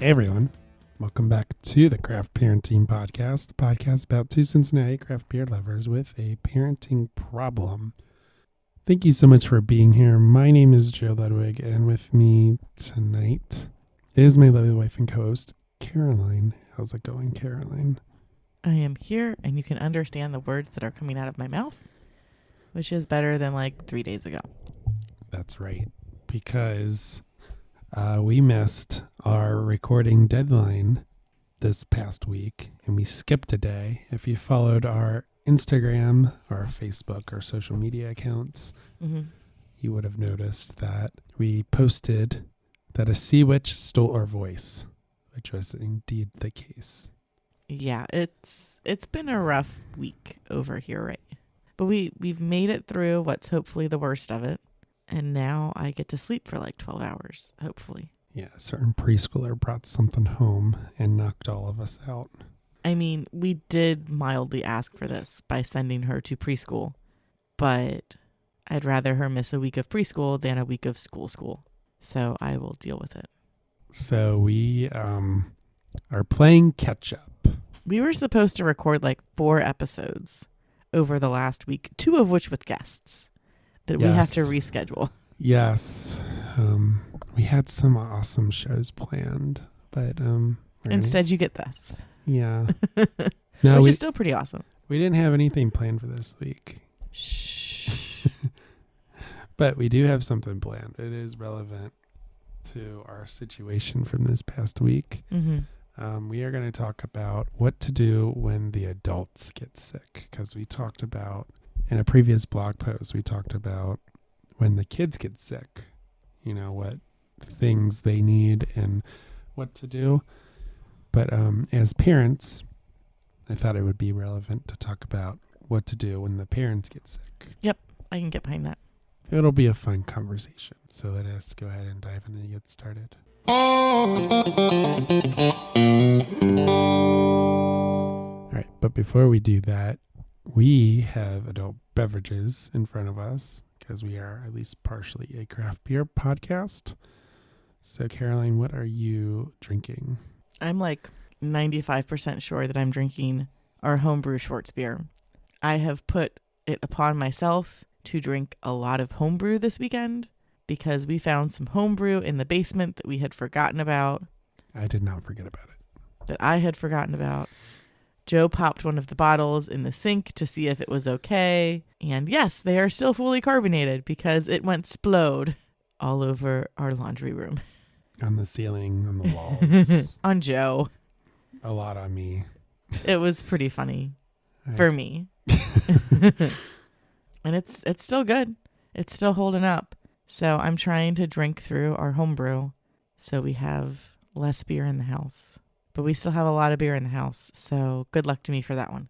Hey everyone, welcome back to the Craft Parenting Podcast, the podcast about two Cincinnati craft beer lovers with a parenting problem. Thank you so much for being here. My name is Joe Ludwig, and with me tonight is my lovely wife and co-host, Caroline. How's it going, Caroline? I am here, and you can understand the words that are coming out of my mouth, which is better than like 3 days ago. That's right, because we missed our recording deadline this past week, and we skipped a day. If you followed our Instagram, our Facebook, our social media accounts, you would have noticed that we posted that a sea witch stole our voice, which was indeed the case. Yeah, it's been a rough week over here, right? But we've made it through what's hopefully the worst of it. And now I get to sleep for like 12 hours, hopefully. Yeah, a certain preschooler brought something home and knocked all of us out. I mean, we did mildly ask for this by sending her to preschool. But I'd rather her miss a week of preschool than a week of school. So I will deal with it. So we are playing catch up. We were supposed to record like 4 episodes over the last week, 2 of which with guests. That we have to reschedule. Yes. We had some awesome shows planned, but instead you get this. Yeah. No, which is still pretty awesome. We didn't have anything planned for this week. Shh. But we do have something planned. It is relevant to our situation from this past week. Mm-hmm. We are going to talk about what to do when the adults get sick, because we talked about in a previous blog post, we talked about when the kids get sick, you know, what things they need and what to do. But as parents, I thought it would be relevant to talk about what to do when the parents get sick. Yep, I can get behind that. It'll be a fun conversation. So let us go ahead and dive in and get started. All right, but before we do that, we have adult beverages in front of us because we are at least partially a craft beer podcast. So, Caroline, what are you drinking? I'm like 95% sure that I'm drinking our homebrew Schwartz beer. I have put it upon myself to drink a lot of homebrew this weekend because we found some homebrew in the basement that we had forgotten about. I did not forget about it. That I had forgotten about. Joe popped one of the bottles in the sink to see if it was okay. And yes, they are still fully carbonated because it went splode all over our laundry room. On the ceiling, on the walls. On Joe. A lot on me. It was pretty funny for me. And it's still good. It's still holding up. So I'm trying to drink through our homebrew so we have less beer in the house. But we still have a lot of beer in the house, so good luck to me for that one.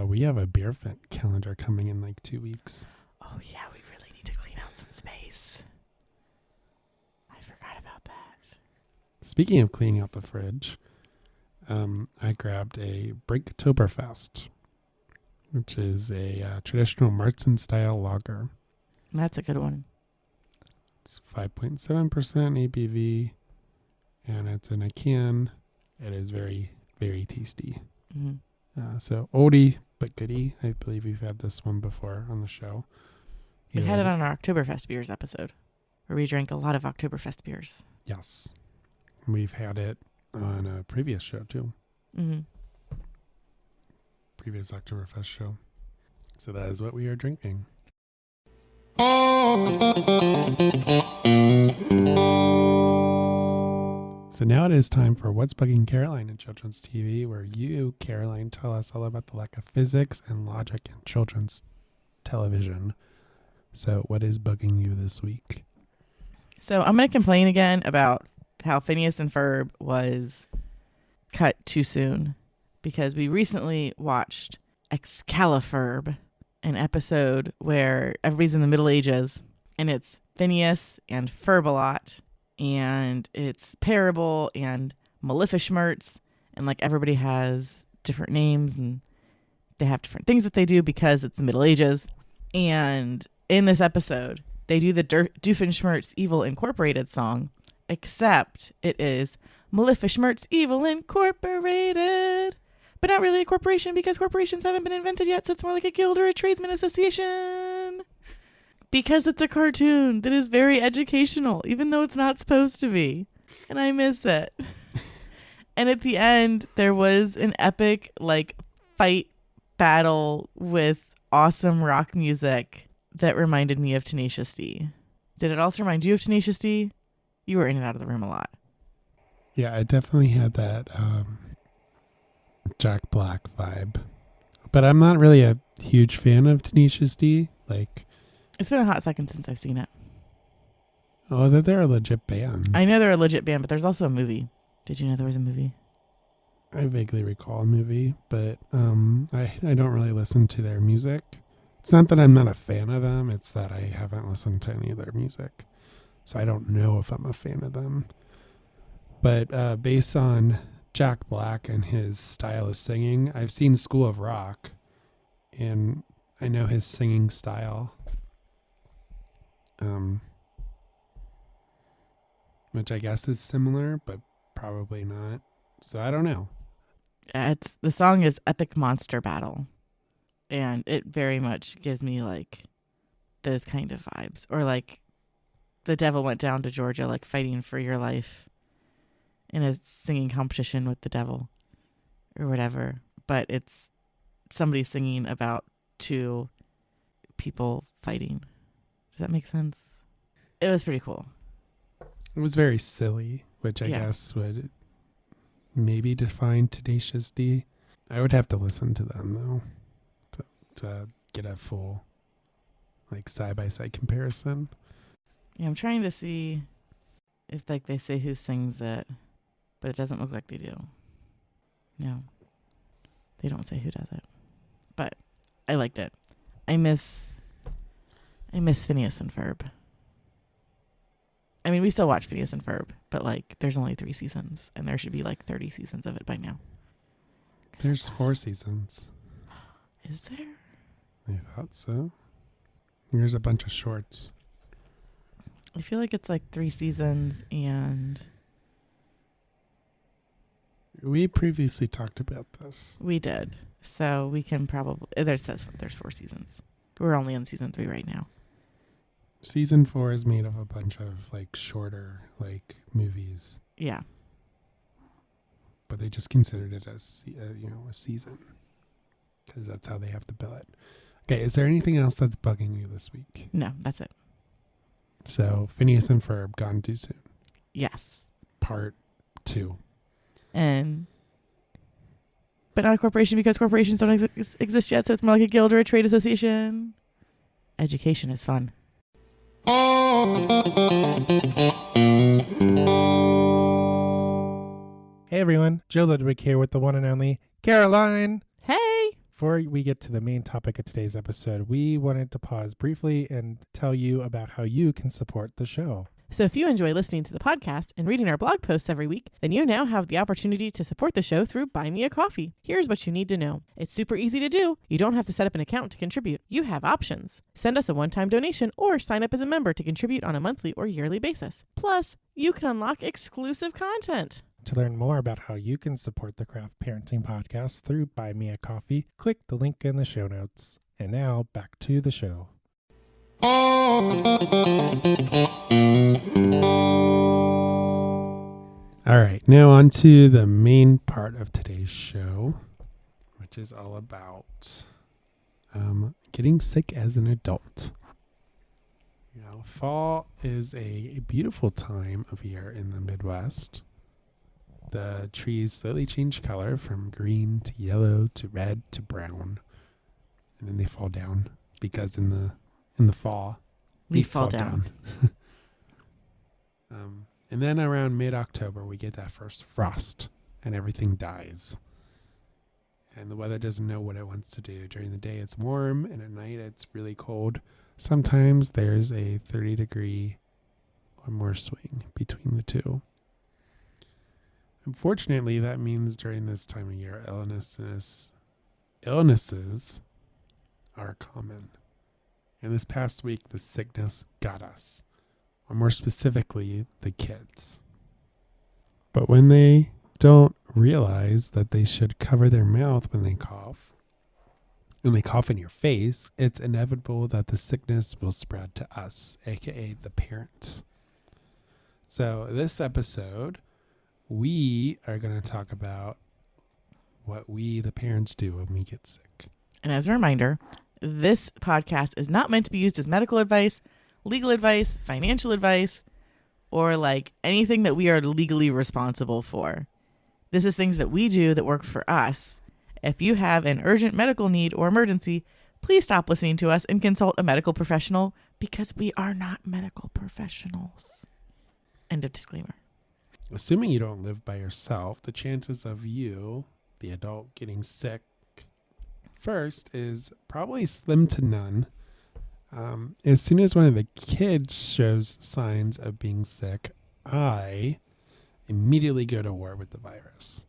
We have a beer event calendar coming in like 2 weeks. Oh, yeah, we really need to clean out some space. I forgot about that. Speaking of cleaning out the fridge, I grabbed a Breaktoberfest, which is a traditional Marzen-style lager. That's a good one. It's 5.7% ABV, and it's in a can. It is very, very tasty. Mm-hmm. So oldie but goodie. I believe we've had this one before on the show. We had it on our Oktoberfest beers episode, where we drank a lot of Oktoberfest beers. Yes. We've had it on a previous show too. Mm-hmm. Previous Oktoberfest show. So that is what we are drinking. So now it is time for What's Bugging Caroline in Children's TV, where you, Caroline, tell us all about the lack of physics and logic in children's television. So what is bugging you this week? So I'm going to complain again about how Phineas and Ferb was cut too soon, because we recently watched Excalifurb, an episode where everybody's in the Middle Ages, and it's Phineas and Ferb-a-Lot, and it's Parable and Maleficent's, and like everybody has different names and they have different things that they do because it's the Middle Ages. And in this episode, they do the Doofenshmirtz Evil Incorporated song, except it is Malefic Schmertz Evil Incorporated. But not really a corporation because corporations haven't been invented yet, so it's more like a guild or a tradesman association. Because it's a cartoon that is very educational, even though it's not supposed to be. And I miss it. And at the end, there was an epic, like, fight battle with awesome rock music that reminded me of Tenacious D. Did it also remind you of Tenacious D? You were in and out of the room a lot. Yeah, I definitely had that Jack Black vibe. But I'm not really a huge fan of Tenacious D. Like, it's been a hot second since I've seen it. Oh, they're a legit band. I know they're a legit band, but there's also a movie. Did you know there was a movie? I vaguely recall a movie, but I don't really listen to their music. It's not that I'm not a fan of them. It's that I haven't listened to any of their music. So I don't know if I'm a fan of them. But based on Jack Black and his style of singing, I've seen School of Rock, and I know his singing style. Which I guess is similar, but probably not. So I don't know. The song is Epic Monster Battle. And it very much gives me like those kind of vibes. Or like the devil went down to Georgia, like fighting for your life in a singing competition with the devil or whatever. But it's somebody singing about two people fighting. Does that make sense? It was pretty cool. It was very silly, which I guess would maybe define Tenacious D. I would have to listen to them, though, to get a full, like, side-by-side comparison. Yeah, I'm trying to see if, like, they say who sings it, but it doesn't look like they do. No. They don't say who does it. But I liked it. I miss Phineas and Ferb. I mean, we still watch Phineas and Ferb, but, like, there's only 3 seasons, and there should be, like, 30 seasons of it by now. There's 4 seasons. Is there? I thought so. There's a bunch of shorts. I feel like it's, like, 3 seasons, and... We previously talked about this. We did. So we can probably... There's 4 seasons. We're only on season 3 right now. Season 4 is made of a bunch of, like, shorter, like, movies. Yeah. But they just considered it as, a season. Because that's how they have to bill it. Okay, is there anything else that's bugging you this week? No, that's it. So, Phineas and Ferb, Gone Too Soon. Yes. Part 2. But not a corporation because corporations don't exist yet, so it's more like a guild or a trade association. Education is fun. Hey everyone, Joe Ludwig here with the one and only Caroline. Hey! Before we get to the main topic of today's episode, we wanted to pause briefly and tell you about how you can support the show. So if you enjoy listening to the podcast and reading our blog posts every week, then you now have the opportunity to support the show through Buy Me a Coffee. Here's what you need to know. It's super easy to do. You don't have to set up an account to contribute. You have options. Send us a one-time donation or sign up as a member to contribute on a monthly or yearly basis. Plus, you can unlock exclusive content. To learn more about how you can support the Craft Parenting Podcast through Buy Me a Coffee, click the link in the show notes. And now, back to the show. All right, now on to the main part of today's show, which is all about getting sick as an adult. Fall is a beautiful time of year in the Midwest. The trees slowly change color from green to yellow to red to brown, and then they fall down because in the fall, Leaf fall down. And then around mid-October, we get that first frost, and everything dies. And the weather doesn't know what it wants to do. During the day, it's warm, and at night, it's really cold. Sometimes there's a 30-degree or more swing between the two. Unfortunately, that means during this time of year, illnesses are common. And this past week, the sickness got us, or more specifically, the kids. But when they don't realize that they should cover their mouth when they cough in your face, it's inevitable that the sickness will spread to us, aka the parents. So this episode, we are going to talk about what we, the parents, do when we get sick. And as a reminder, this podcast is not meant to be used as medical advice, legal advice, financial advice, or like anything that we are legally responsible for. This is things that we do that work for us. If you have an urgent medical need or emergency, please stop listening to us and consult a medical professional because we are not medical professionals. End of disclaimer. Assuming you don't live by yourself, the chances of you, the adult, getting sick first is probably slim to none. As soon as one of the kids shows signs of being sick, I immediately go to war with the virus,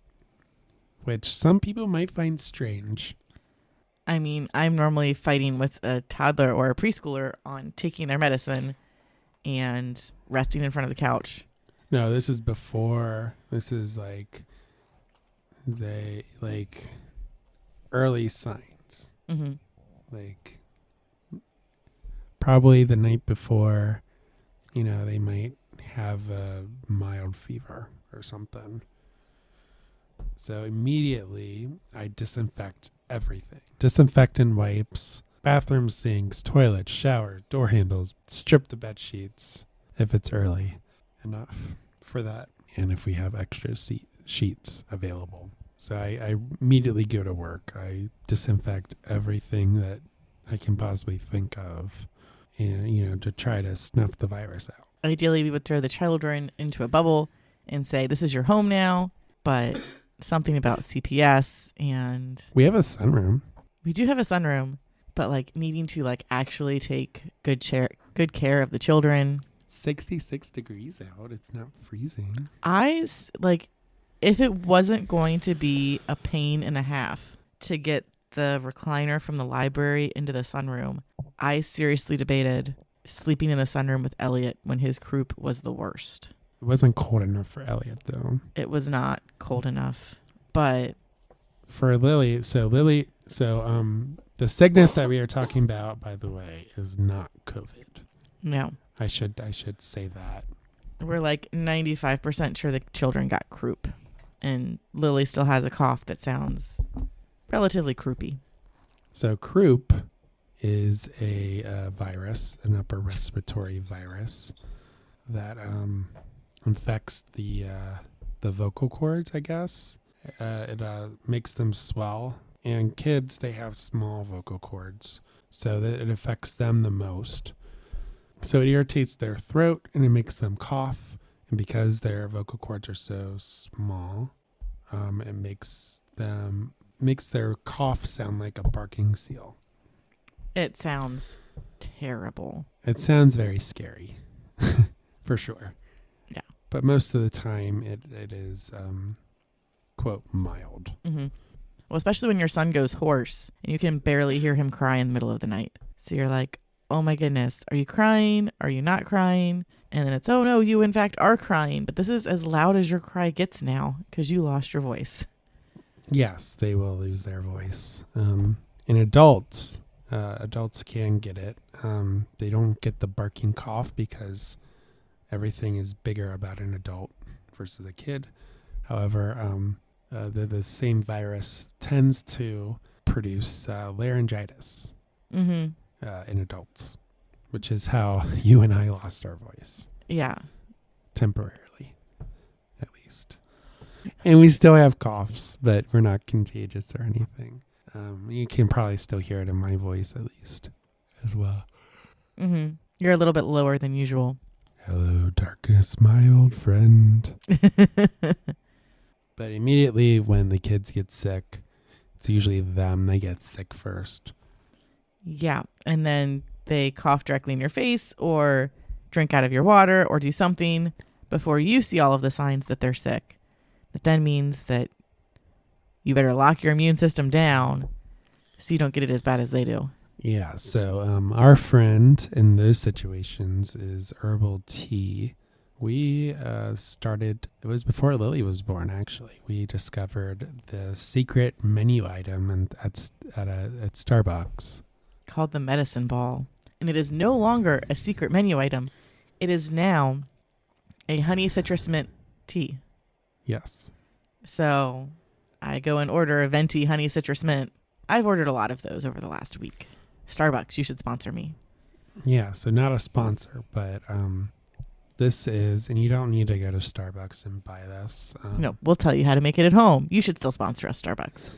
which some people might find strange. I mean, I'm normally fighting with a toddler or a preschooler on taking their medicine and resting in front of the couch. No, this is before. This is early signs. Mm-hmm. Like probably the night before, they might have a mild fever or something. So immediately I disinfect everything. Disinfectant wipes, bathroom sinks, toilets, showers, door handles, strip the bed sheets if it's early enough for that. And if we have extra sheets available. So I immediately go to work. I disinfect everything that I can possibly think of and, to try to snuff the virus out. Ideally, we would throw the children into a bubble and say, this is your home now, but something about CPS and... We have a sunroom. We do have a sunroom, but needing to actually take good care of the children. 66 degrees out. It's not freezing. If it wasn't going to be a pain and a half to get the recliner from the library into the sunroom, I seriously debated sleeping in the sunroom with Elliot when his croup was the worst. It wasn't cold enough for Elliot, though. It was not cold enough, but for Lily, the sickness that we are talking about, by the way, is not COVID. No. I should say that. We're 95% sure the children got croup, and Lily still has a cough that sounds relatively croupy. So croup is a virus, an upper respiratory virus that infects the vocal cords, I guess. It makes them swell. And kids, they have small vocal cords, so that it affects them the most. So it irritates their throat and it makes them cough. And because their vocal cords are so small, it makes their cough sound like a barking seal. It sounds terrible. It sounds very scary, for sure. Yeah. But most of the time it is, quote, mild. Mm-hmm. Well, especially when your son goes hoarse and you can barely hear him cry in the middle of the night. So you're like, oh my goodness, are you crying? Are you not crying? And then it's, oh no, you in fact are crying. But this is as loud as your cry gets now because you lost your voice. Yes, they will lose their voice. In adults can get it. They don't get the barking cough because everything is bigger about an adult versus a kid. However, the same virus tends to produce laryngitis in adults, which is how you and I lost our voice. Yeah. Temporarily, at least. And we still have coughs, but we're not contagious or anything. You can probably still hear it in my voice, at least, as well. Mm-hmm. You're a little bit lower than usual. Hello, darkness, my old friend. But immediately when the kids get sick, it's usually them. They get sick first. Yeah. And then they cough directly in your face or drink out of your water or do something before you see all of the signs that they're sick. That then means that you better lock your immune system down so you don't get it as bad as they do. Yeah. So our friend in those situations is herbal tea We started, it was before Lily was born, actually. We discovered the secret menu item at Starbucks. Called the medicine ball. And it is no longer a secret menu item. It is now a honey citrus mint tea. Yes. So I go and order a venti honey citrus mint. I've ordered a lot of those over the last week. Starbucks, you should sponsor me. Yeah, so not a sponsor, but this is, and you don't need to go to Starbucks and buy this. No, we'll tell you how to make it at home. You should still sponsor us, Starbucks.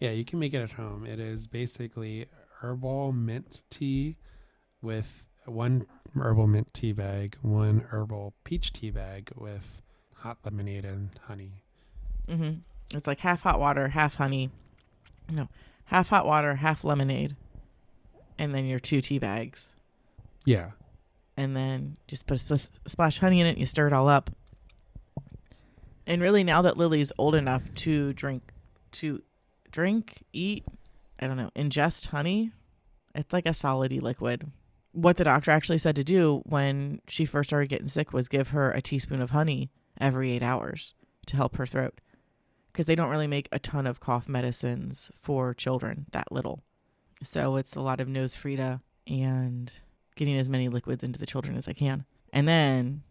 Yeah, you can make it at home. It is basically herbal mint tea with one herbal mint tea bag, one herbal peach tea bag with hot lemonade and honey. Mm-hmm. It's like half hot water, half honey. No, half hot water, half lemonade. And then your 2 tea bags. Yeah. And then just put a splash honey in it. You stir it all up. And really, now that Lily's old enough to eat, I don't know, ingest honey, it's like a solidy liquid. What the doctor actually said to do when she first started getting sick was give her a teaspoon of honey every 8 hours to help her throat. Because they don't really make a ton of cough medicines for children that little. So it's a lot of nose Frida and getting as many liquids into the children as I can. And then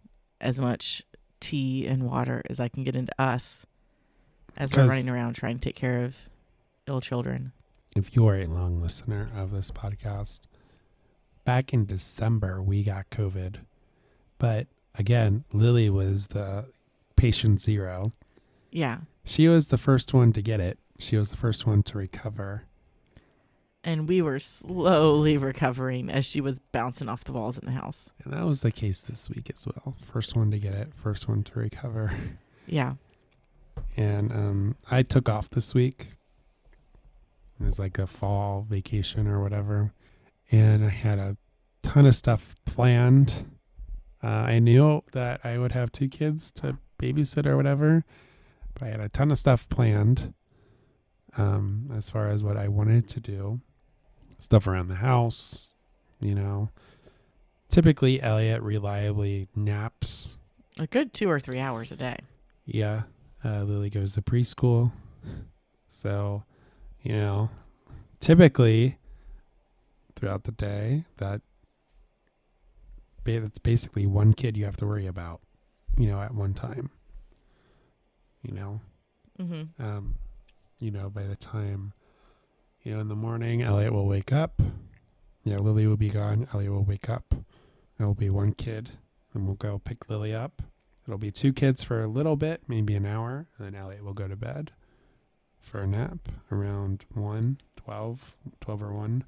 as much tea and water as I can get into us as we're running around trying to take care of ill children. If you are a long listener of this podcast, back in December, we got COVID. But again, Lily was the patient zero. Yeah. She was the first one to get it. She was the first one to recover. And we were slowly recovering as she was bouncing off the walls in the house. And that was the case this week as well. First one to get it, first one to recover. Yeah. And I took off this week. It was like a fall vacation or whatever. And I had a ton of stuff planned. I knew that I would have 2 kids to babysit or whatever. But I had a ton of stuff planned as far as what I wanted to do. Stuff around the house, you know. Typically, Elliot reliably naps. A good 2 or 3 hours a day. Yeah. Lily goes to preschool. So, you know, typically throughout the day, that's basically one kid you have to worry about, you know, at one time. You know, you know, by the time, you know, in the morning, Elliot will wake up. Yeah, Lily will be gone. Elliot will wake up. It'll be one kid, and we'll go pick Lily up. It'll be 2 kids for a little bit, maybe an hour, and then Elliot will go to bed for a nap around 12 or 1.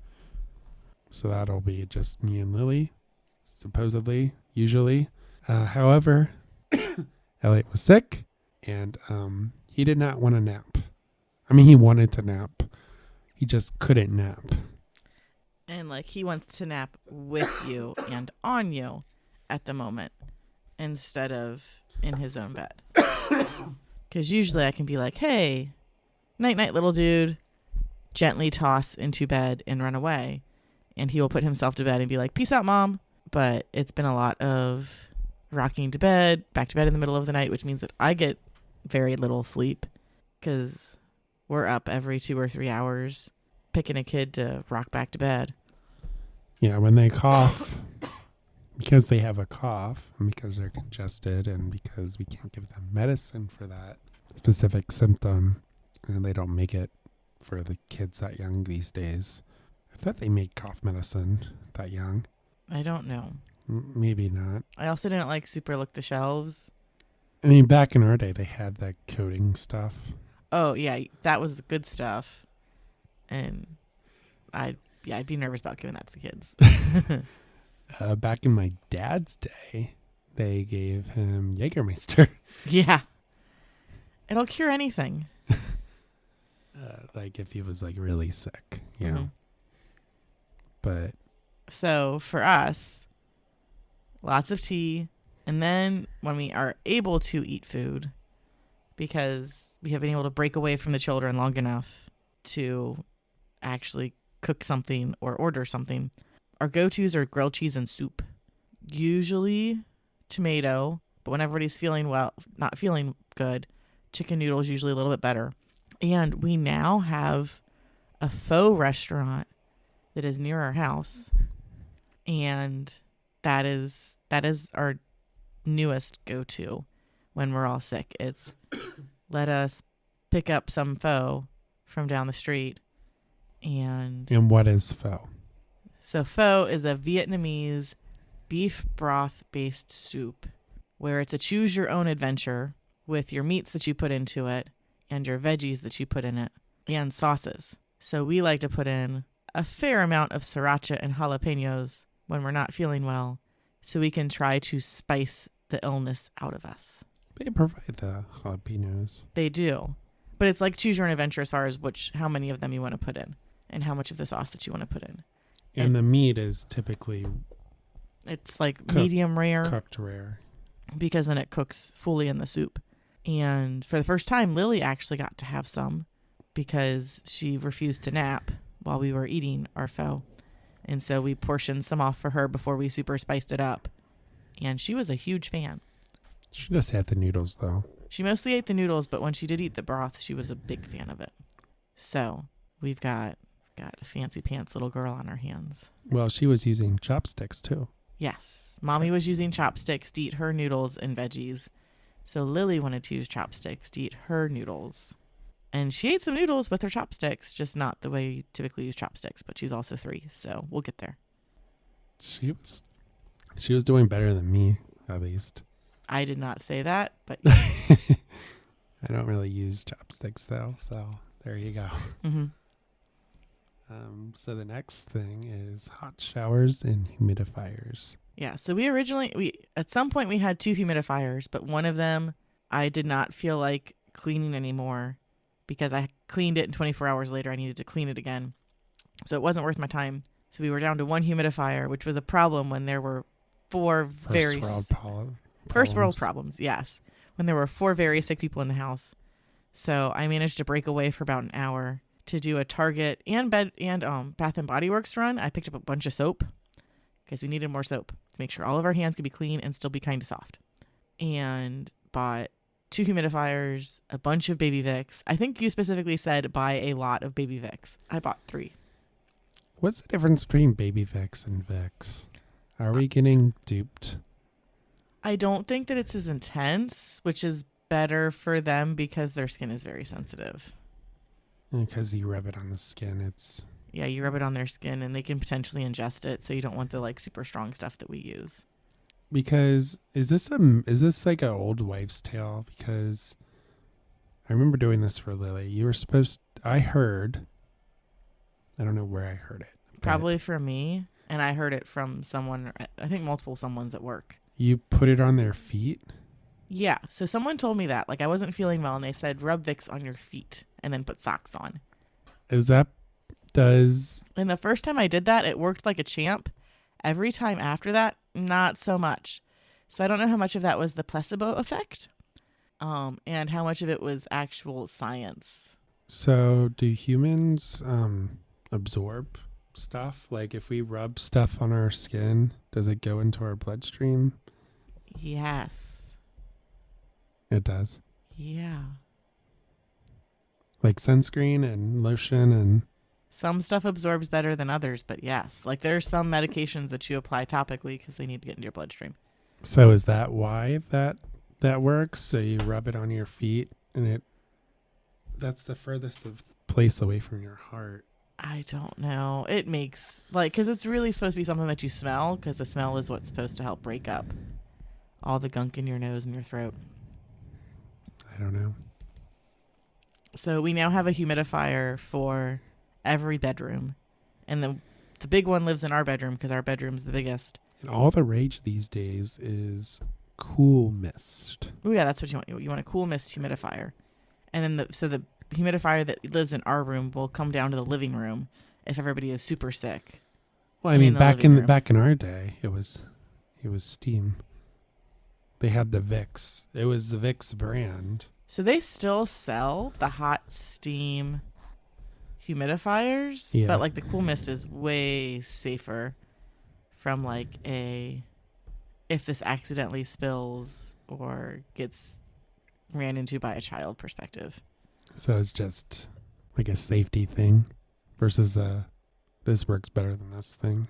So that'll be just me and Lily, supposedly, usually. However, Elliot was sick. And he did not want to nap. I mean, he wanted to nap. He just couldn't nap. And like he wants to nap with you and on you at the moment instead of in his own bed. Because usually I can be like, hey, night, night, little dude. Gently toss into bed and run away. And he will put himself to bed and be like, peace out, mom. But it's been a lot of rocking to bed, back to bed in the middle of the night, which means that I get very little sleep because we're up every 2 or 3 hours picking a kid to rock back to bed. Yeah, when they cough, because they have a cough and because they're congested and because we can't give them medicine for that specific symptom, and they don't make it for the kids that young these days. I thought they made cough medicine that young. I don't know. Maybe not. I also didn't like super look the shelves. I mean, back in our day, they had that coating stuff. Oh, yeah, that was good stuff. And I'd be nervous about giving that to the kids. Back in my dad's day, they gave him Jägermeister. Yeah. It'll cure anything. Like if he was like really sick, you know. But so for us, lots of tea. And then when we are able to eat food, because we have been able to break away from the children long enough to actually cook something or order something, our go-tos are grilled cheese and soup. Usually tomato, but when everybody's not feeling good, chicken noodles usually a little bit better. And we now have a pho restaurant that is near our house, and that is our newest go-to when we're all sick. It's let us pick up some pho from down the street. And what is pho? So pho is a Vietnamese beef broth based soup where it's a choose your own adventure with your meats that you put into it and your veggies that you put in it and sauces. So we like to put in a fair amount of sriracha and jalapenos when we're not feeling well so we can try to spice the illness out of us. They provide the jalapenos. They do. But it's like choose your own adventure as far as how many of them you want to put in and how much of the sauce that you want to put in. And the meat is typically it's like medium rare. Cooked rare. Because then it cooks fully in the soup. And for the first time, Lily actually got to have some because she refused to nap while we were eating our pho. And so we portioned some off for her before we super spiced it up. And she was a huge fan. She just had the noodles, though. She mostly ate the noodles, but when she did eat the broth, she was a big fan of it. So we've got a fancy pants little girl on our hands. Well, she was using chopsticks, too. Yes. Mommy was using chopsticks to eat her noodles and veggies. So Lily wanted to use chopsticks to eat her noodles. And she ate some noodles with her chopsticks, just not the way you typically use chopsticks, but she's also 3, so we'll get there. She was doing better than me, at least. I did not say that, but I don't really use chopsticks, though, so there you go. Mm-hmm. So the next thing is hot showers and humidifiers. Yeah, so we at some point we had 2 humidifiers, but one of them I did not feel like cleaning anymore because I cleaned it and 24 hours later I needed to clean it again. So it wasn't worth my time. So we were down to 1 humidifier, which was a problem when there were 4 First world problems, yes. When there were 4 very sick people in the house. So I managed to break away for about an hour to do a Target and Bath and Body Works run. I picked up a bunch of soap because we needed more soap to make sure all of our hands could be clean and still be kind of soft. And bought 2 humidifiers, a bunch of Baby Vicks. I think you specifically said buy a lot of Baby Vicks. I bought 3. What's the difference between Baby Vicks and Vicks? Are we getting duped? I don't think that it's as intense, which is better for them because their skin is very sensitive. Because you rub it on the skin, Yeah, you rub it on their skin and they can potentially ingest it, so you don't want the like super strong stuff that we use. Because is this like an old wives' tale? Because I remember doing this for Lily. I heard, I don't know where I heard it. Probably from me, and I heard it from someone, I think multiple someones at work. You put it on their feet? Yeah, so someone told me that. Like I wasn't feeling well and they said rub Vicks on your feet and then put socks on. And the first time I did that, it worked like a champ. Every time after that, not so much. So I don't know how much of that was the placebo effect and how much of it was actual science. So do humans absorb stuff? Like if we rub stuff on our skin, does it go into our bloodstream? Yes. It does? Yeah. Like sunscreen and lotion and... Some stuff absorbs better than others, but yes. Like there's some medications that you apply topically because they need to get into your bloodstream. So is that why that works? So you rub it on your feet and that's the furthest place away from your heart. I don't know. It makes because it's really supposed to be something that you smell because the smell is what's supposed to help break up all the gunk in your nose and your throat. I don't know. So we now have a humidifier for every bedroom. And the big one lives in our bedroom because our bedroom's the biggest. And all the rage these days is cool mist. Oh, yeah, that's what you want. You want a cool mist humidifier. And then the humidifier that lives in our room will come down to the living room if everybody is super sick. Well, I mean, back in our day, it was steam. They had the Vicks. It was the Vicks brand. So they still sell the hot steam humidifiers, yeah. But like the cool mist is way safer from like a if this accidentally spills or gets ran into by a child perspective. So it's just like a safety thing versus this works better than this thing.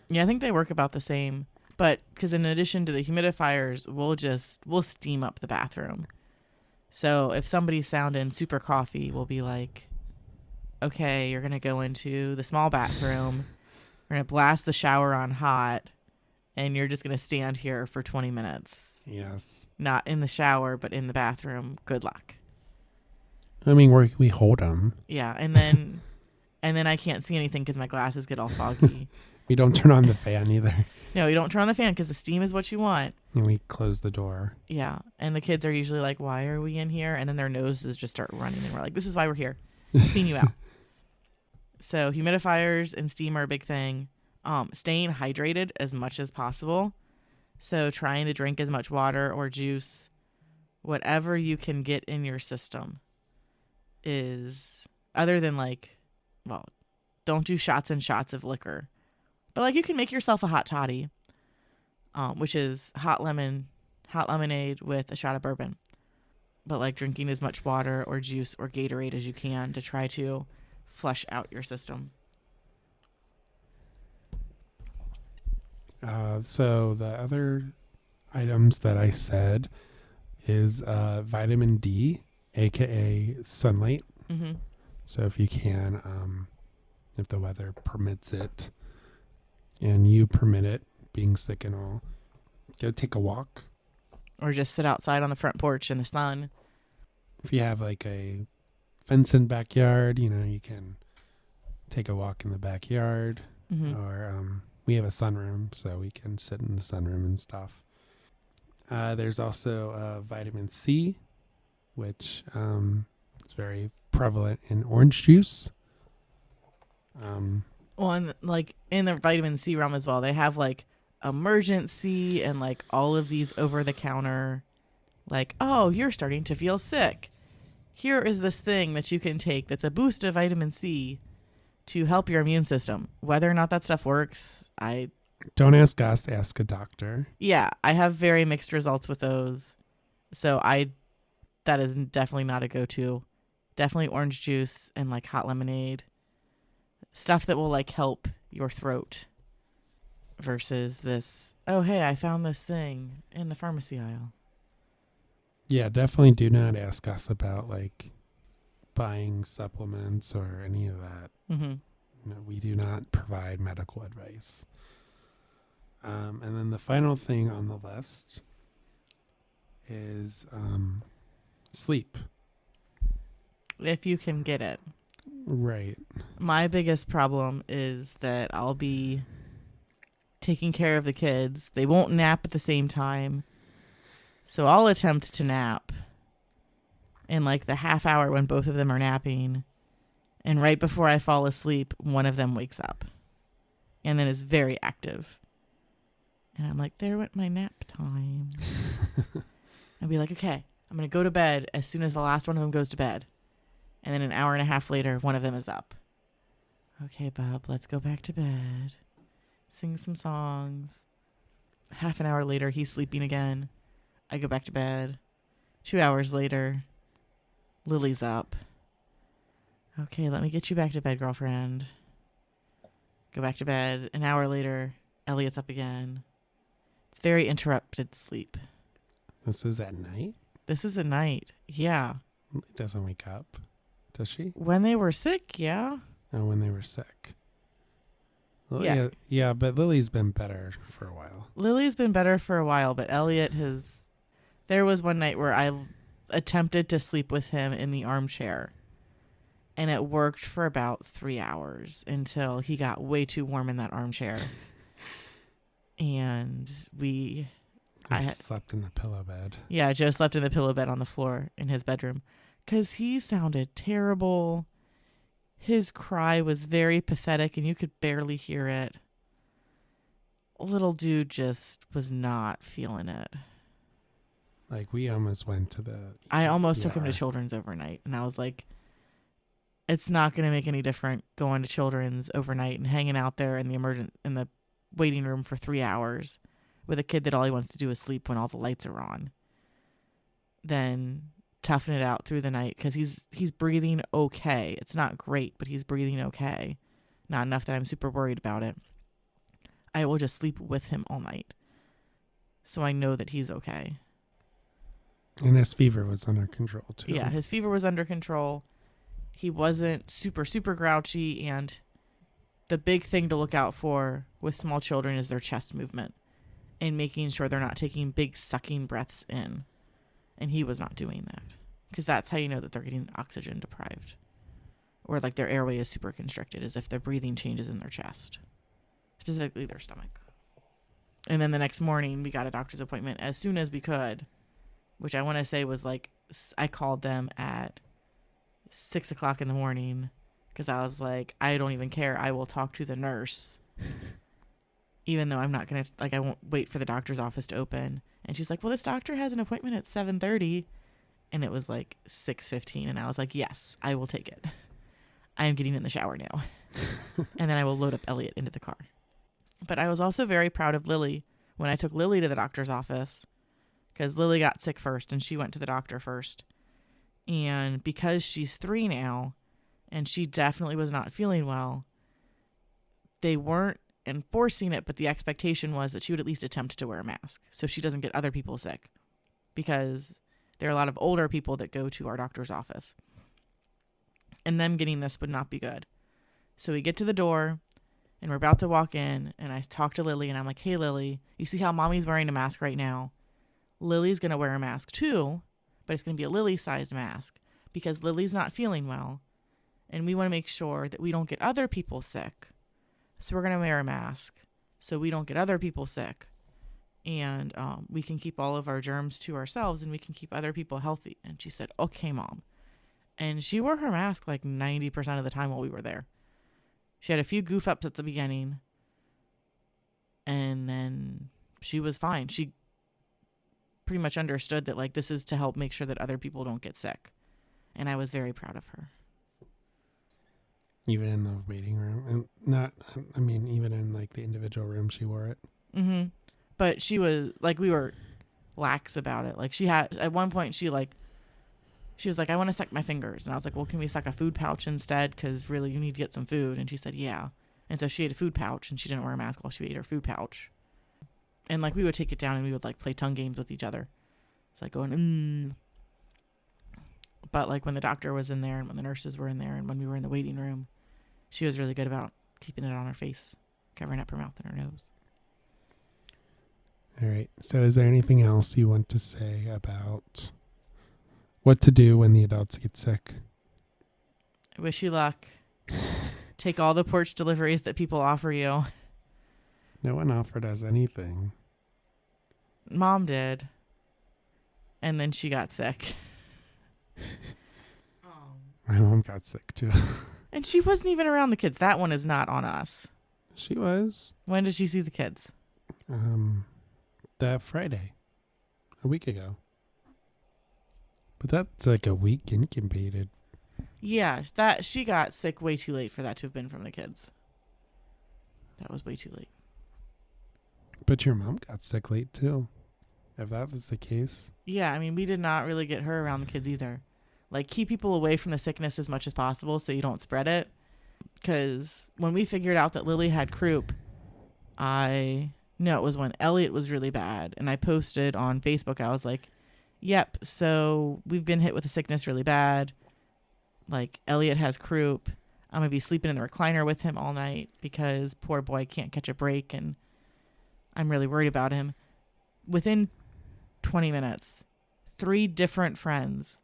Yeah, I think they work about the same. But because in addition to the humidifiers, we'll steam up the bathroom. So if somebody's sounding super coughy, we'll be like, okay, you're going to go into the small bathroom. We're going to blast the shower on hot. And you're just going to stand here for 20 minutes. Yes. Not in the shower, but in the bathroom. Good luck. I mean, we hold them. Yeah. And then I can't see anything because my glasses get all foggy. We don't turn on the fan either. No, you don't turn on the fan because the steam is what you want. And we close the door. Yeah. And the kids are usually like, why are we in here? And then their noses just start running. And we're like, this is why we're here. Clean you out. So humidifiers and steam are a big thing. Staying hydrated as much as possible. So trying to drink as much water or juice, whatever you can get in your system is, other than like, well, don't do shots and shots of liquor. But like you can make yourself a hot toddy, which is hot lemonade with a shot of bourbon. But like drinking as much water or juice or Gatorade as you can to try to flush out your system. So the other items that I said is vitamin D, aka sunlight. Mm-hmm. So if you can, if the weather permits it, and you permit it, being sick and all, go take a walk. Or just sit outside on the front porch in the sun. If you have like a fenced backyard, you can take a walk in the backyard. Mm-hmm. Or we have a sunroom, so we can sit in the sunroom and stuff. There's also vitamin C, which is very prevalent in orange juice. Well, and like in the vitamin C realm as well, they have like Emergency and like all of these over the counter, like, oh, you're starting to feel sick. Here is this thing that you can take that's a boost of vitamin C to help your immune system. Whether or not that stuff works, don't ask us, ask a doctor. Yeah, I have very mixed results with those. So that is definitely not a go-to. Definitely orange juice and like hot lemonade. Stuff that will like help your throat versus this, oh, hey, I found this thing in the pharmacy aisle. Yeah, definitely do not ask us about like buying supplements or any of that. Mm-hmm. No, we do not provide medical advice. And then the final thing on the list is sleep. If you can get it. Right. My biggest problem is that I'll be taking care of the kids. They won't nap at the same time. So I'll attempt to nap in like the half hour when both of them are napping. And right before I fall asleep, one of them wakes up and then is very active. And I'm like, there went my nap time. I'll be like, okay, I'm going to go to bed as soon as the last one of them goes to bed. And then an hour and a half later, one of them is up. Okay, Bob, let's go back to bed. Sing some songs. Half an hour later, he's sleeping again. I go back to bed. 2 hours later, Lily's up. Okay, let me get you back to bed, girlfriend. Go back to bed. An hour later, Elliot's up again. It's very interrupted sleep. This is at night? This is at night. Yeah. Lily doesn't wake up, does she? When they were sick, yeah. Oh, when they were sick. Yeah. Yeah, but Lily's been better for a while. Lily's been better for a while, but Elliot has... There was one night where I attempted to sleep with him in the armchair. And it worked for about 3 hours until he got way too warm in that armchair. And I slept in the pillow bed. Yeah, Joe slept in the pillow bed on the floor in his bedroom. Because he sounded terrible. His cry was very pathetic and you could barely hear it. Little dude just was not feeling it. Like, we almost went to the... I almost took him to Children's overnight. And I was like, it's not going to make any difference going to Children's overnight and hanging out there in the waiting room for 3 hours with a kid that all he wants to do is sleep when all the lights are on than toughen it out through the night, because he's breathing okay. It's not great, but he's breathing okay. Not enough that I'm super worried about it. I will just sleep with him all night, so I know that he's okay. And his fever was under control, too. Yeah, his fever was under control. He wasn't super, super grouchy, and the big thing to look out for with small children is their chest movement and making sure they're not taking big sucking breaths in. And he was not doing that, because that's how you know that they're getting oxygen deprived, or like their airway is super constricted, is if their breathing changes in their chest, specifically their stomach. And then the next morning we got a doctor's appointment as soon as we could, which I want to say was like, I called them at 6 o'clock in the morning, because I was like, I don't even care. I will talk to the nurse, even though I'm not going to, like, I won't wait for the doctor's office to open. And she's like, well, this doctor has an appointment at 7:30. And it was like 6:15. And I was like, yes, I will take it. I am getting in the shower now. And then I will load up Elliot into the car. But I was also very proud of Lily when I took Lily to the doctor's office, because Lily got sick first and she went to the doctor first. And because she's 3 now and she definitely was not feeling well, they weren't enforcing it, but the expectation was that she would at least attempt to wear a mask so she doesn't get other people sick, because there are a lot of older people that go to our doctor's office, and them getting this would not be good. So we get to the door and we're about to walk in, and I talk to Lily and I'm like, hey Lily, you see how mommy's wearing a mask right now? Lily's going to wear a mask too, but it's going to be a Lily sized mask, because Lily's not feeling well and we want to make sure that we don't get other people sick. So we're going to wear a mask so we don't get other people sick, and we can keep all of our germs to ourselves, and we can keep other people healthy. And she said, okay, Mom. And she wore her mask like 90% of the time while we were there. She had a few goof ups at the beginning, and then she was fine. She pretty much understood that, like, this is to help make sure that other people don't get sick. And I was very proud of her. Even in the waiting room, and even in like the individual room, she wore it. Mm-hmm. But she was like, we were lax about it. Like, she had, at one point, she was like, I want to suck my fingers. And I was like, well, can we suck a food pouch instead? Because really, you need to get some food. And she said, yeah. And so she ate a food pouch, and she didn't wear a mask while she ate her food pouch. And like, we would take it down and we would like play tongue games with each other. It's like going, But like when the doctor was in there and when the nurses were in there and when we were in the waiting room, she was really good about keeping it on her face, covering up her mouth and her nose. All right. So is there anything else you want to say about what to do when the adults get sick? I wish you luck. Take all the porch deliveries that people offer you. No one offered us anything. Mom did. And then she got sick. My mom got sick too. And she wasn't even around the kids. That one is not on us. She was. When did she see the kids? That Friday. A week ago. But that's like a week incubated. Yeah, that she got sick way too late for that to have been from the kids. That was way too late. But your mom got sick late too. If that was the case. Yeah, I mean, we did not really get her around the kids either. Like, keep people away from the sickness as much as possible so you don't spread it. Because when we figured out that Lily had croup, it was when Elliot was really bad. And I posted on Facebook, I was like, yep, so we've been hit with a sickness really bad. Like, Elliot has croup. I'm going to be sleeping in the recliner with him all night because poor boy can't catch a break. And I'm really worried about him. Within 20 minutes, 3 different friends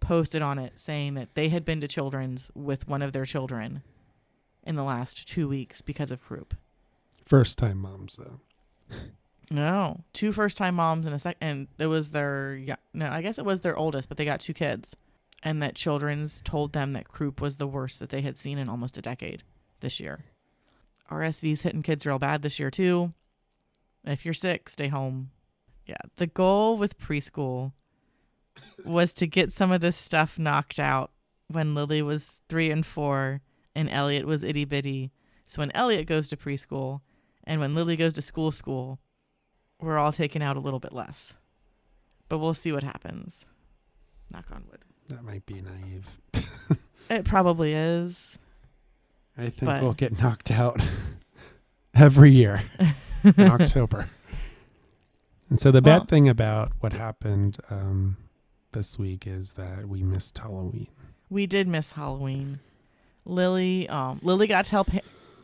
posted on it saying that they had been to Children's with one of their children in the last 2 weeks because of croup. First time moms though. No, 2 first-time moms and it was I guess it was their oldest, but they got 2 kids. And that Children's told them that croup was the worst that they had seen in almost a decade this year. RSV's hitting kids real bad this year too. If you're sick, stay home. Yeah, the goal with preschool was to get some of this stuff knocked out when Lily was 3 and 4 and Elliot was itty bitty. So when Elliot goes to preschool and when Lily goes to school, we're all taking out a little bit less. But we'll see what happens. Knock on wood. That might be naive. It probably is. I think we'll get knocked out every year in October. And so the bad thing about what happened this week is that we missed Halloween. We did miss Halloween. Lily got to help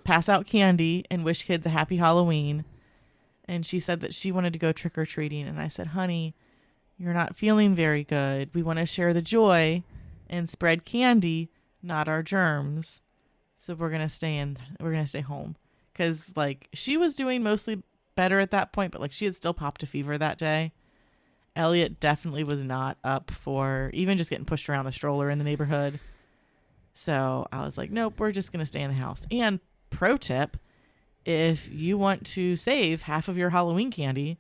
pass out candy and wish kids a happy Halloween. And she said that she wanted to go trick-or-treating. And I said, honey, you're not feeling very good. We want to share the joy and spread candy, not our germs. So we're going to stay home. Because, like, she was doing mostly better at that point, but, like, she had still popped a fever that day. Elliot definitely was not up for even just getting pushed around a stroller in the neighborhood. So I was like, nope, we're just going to stay in the house. And pro tip, if you want to save half of your Halloween candy,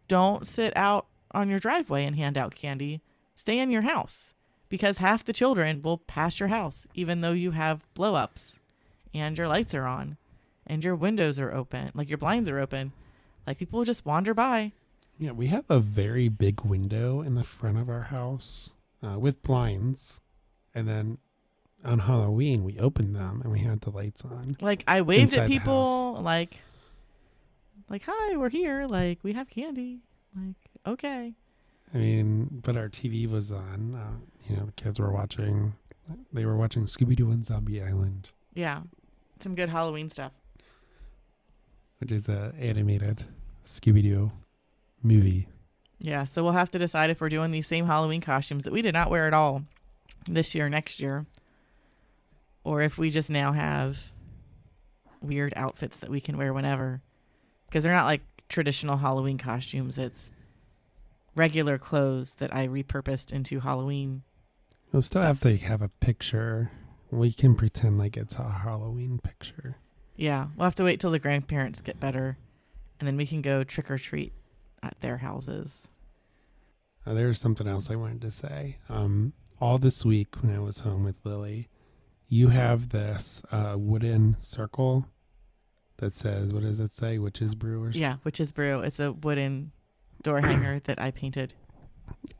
don't sit out on your driveway and hand out candy. Stay in your house, because half the children will pass your house, even though you have blow-ups and your lights are on and your windows are open, like your blinds are open. Like, people will just wander by. Yeah, we have a very big window in the front of our house with blinds. And then on Halloween, we opened them and we had the lights on. Like, I waved at people, like, hi, we're here. Like, we have candy. Like, okay. I mean, but our TV was on. The kids were watching. They were watching Scooby-Doo and Zombie Island. Yeah, some good Halloween stuff. Which is an animated Scooby-Doo movie. Yeah, so we'll have to decide if we're doing these same Halloween costumes that we did not wear at all this year, next year, or if we just now have weird outfits that we can wear whenever. Because they're not like traditional Halloween costumes. It's regular clothes that I repurposed into Halloween. We'll still have to have a picture. We can pretend like it's a Halloween picture. Yeah, we'll have to wait till the grandparents get better, and then we can go trick or treat at their houses. There's something else I wanted to say. All this week when I was home with Lily, you have this wooden circle that says, what does it say? Witch's Brew? Yeah, Witch's Brew. It's a wooden door hanger that I painted.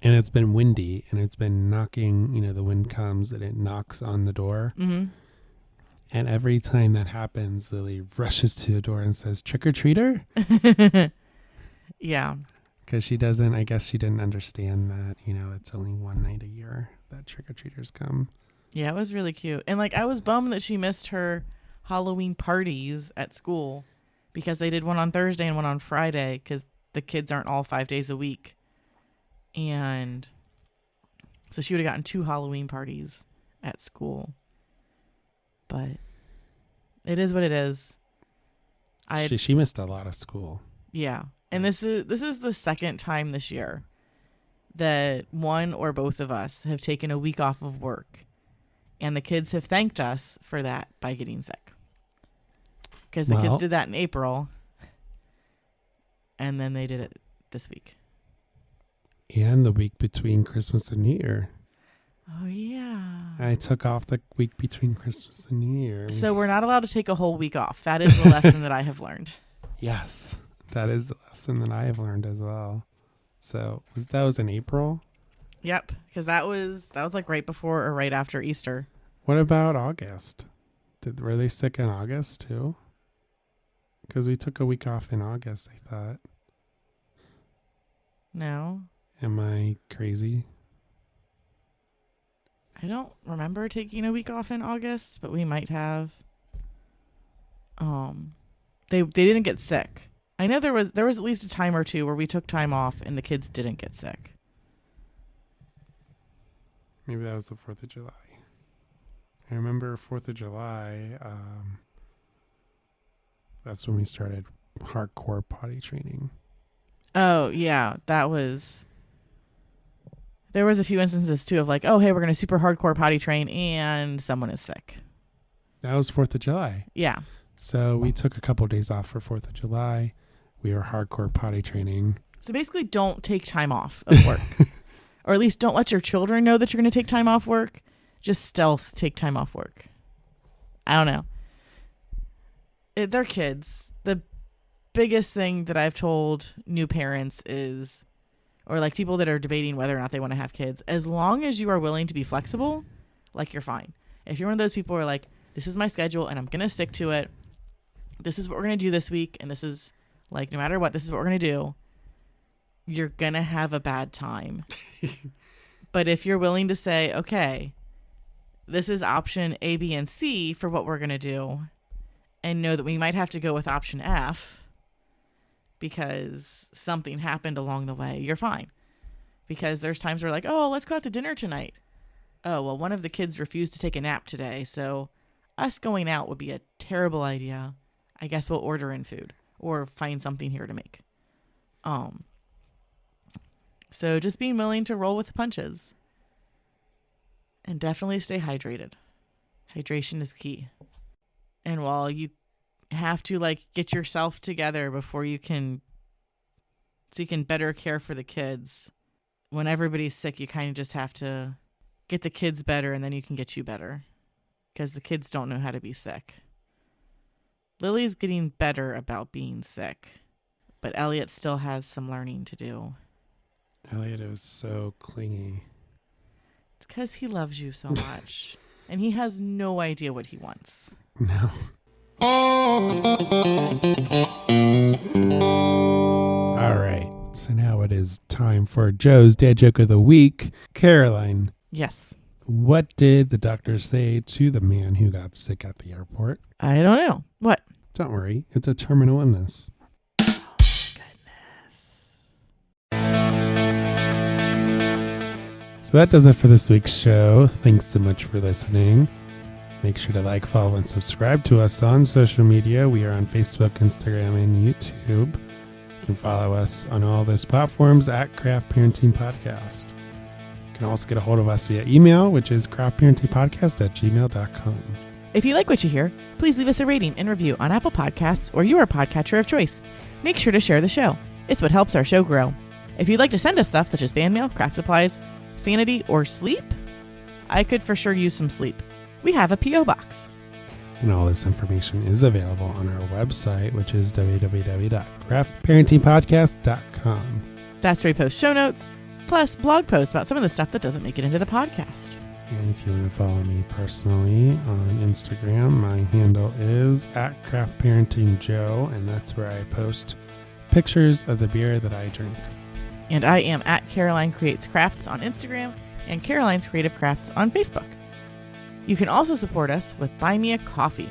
And it's been windy, and it's been knocking, the wind comes and it knocks on the door. Mm-hmm. And every time that happens, Lily rushes to the door and says, trick-or-treater? Yeah. Because she didn't understand that, it's only one night a year that trick-or-treaters come. Yeah, it was really cute. And, like, I was bummed that she missed her Halloween parties at school because they did one on Thursday and one on Friday because the kids aren't all 5 days a week. And so she would have gotten 2 Halloween parties at school. But it is what it is. She missed a lot of school. Yeah. And this is the second time this year that one or both of us have taken a week off of work. And the kids have thanked us for that by getting sick. Because the kids did that in April. And then they did it this week. And the week between Christmas and New Year. Oh, yeah. I took off the week between Christmas and New Year. So we're not allowed to take a whole week off. That is the lesson that I have learned. Yes, that is the lesson that I have learned as well. So that was in April? Yep, because that was like right before or right after Easter. What about August? Were they sick in August too? Because we took a week off in August, I thought. No. Am I crazy? I don't remember taking a week off in August, but we might have. They didn't get sick. I know there was at least a time or two where we took time off and the kids didn't get sick. Maybe that was the 4th of July. I remember 4th of July. That's when we started hardcore potty training. Oh, yeah. There was a few instances, too, of like, oh, hey, we're going to super hardcore potty train, and someone is sick. That was 4th of July. Yeah. So we took a couple of days off for 4th of July. We were hardcore potty training. So basically, don't take time off of work. Or at least don't let your children know that you're going to take time off work. Just stealth take time off work. I don't know. They're kids. biggest thing that I've told new parents is, or like people that are debating whether or not they want to have kids, as long as you are willing to be flexible, like you're fine. If you're one of those people who are like, this is my schedule and I'm going to stick to it. This is what we're going to do this week. And this is like, no matter what, this is what we're going to do. You're going to have a bad time. But if you're willing to say, okay, this is option A, B, and C for what we're going to do, and know that we might have to go with option F because something happened along the way, you're fine. Because there's times where like, oh, let's go out to dinner tonight. Oh, well, one of the kids refused to take a nap today, so us going out would be a terrible idea. I guess we'll order in food or find something here to make. So just being willing to roll with the punches. And definitely stay hydrated. Hydration is key. And while you have to like get yourself together before you can, so you can better care for the kids, when everybody's sick, you kind of just have to get the kids better and then you can get you better. Because the kids don't know how to be sick. Lily's getting better about being sick. But Elliot still has some learning to do. Elliot is so clingy. It's because he loves you so much. And he has no idea what he wants. No. All right. So now it is time for Joe's Dad Joke of the Week. Caroline. Yes. What did the doctor say to the man who got sick at the airport? I don't know. What? Don't worry. It's a terminal illness. Oh, So that does it for this week's show. Thanks so much for listening. Make sure to like, follow, and subscribe to us on social media. We are on Facebook, Instagram, and YouTube. You can follow us on all those platforms at Craft Parenting Podcast. You can also get a hold of us via email, which is craftparentingpodcast@gmail.com. If you like what you hear, please leave us a rating and review on Apple Podcasts or your podcatcher of choice. Make sure to share the show. It's what helps our show grow. If you'd like to send us stuff such as fan mail, craft supplies, sanity, or sleep, I could for sure use some sleep. We have a P.O. box. And all this information is available on our website, which is www.craftparentingpodcast.com. That's where we post show notes, plus blog posts about some of the stuff that doesn't make it into the podcast. And if you want to follow me personally on Instagram, my handle is @craftparentingjoe, and that's where I post pictures of the beer that I drink. And I am at Caroline Creates Crafts on Instagram and Caroline's Creative Crafts on Facebook. You can also support us with Buy Me a Coffee,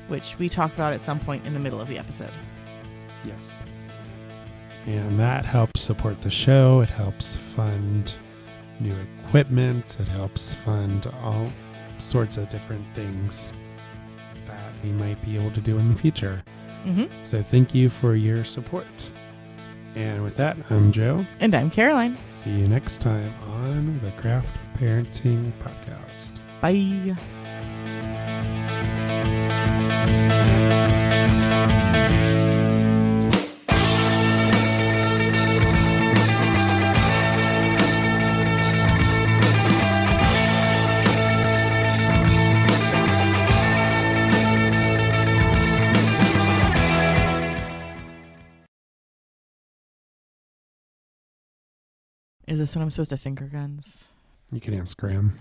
which we talk about at some point in the middle of the episode. Yes. And that helps support the show. It helps fund new equipment. It helps fund all sorts of different things that we might be able to do in the future. Mm-hmm. So thank you for your support. And with that, I'm Joe. And I'm Caroline. See you next time on the Craft Parenting Podcast. Bye. Is this when I'm supposed to finger guns? You can ask Graham.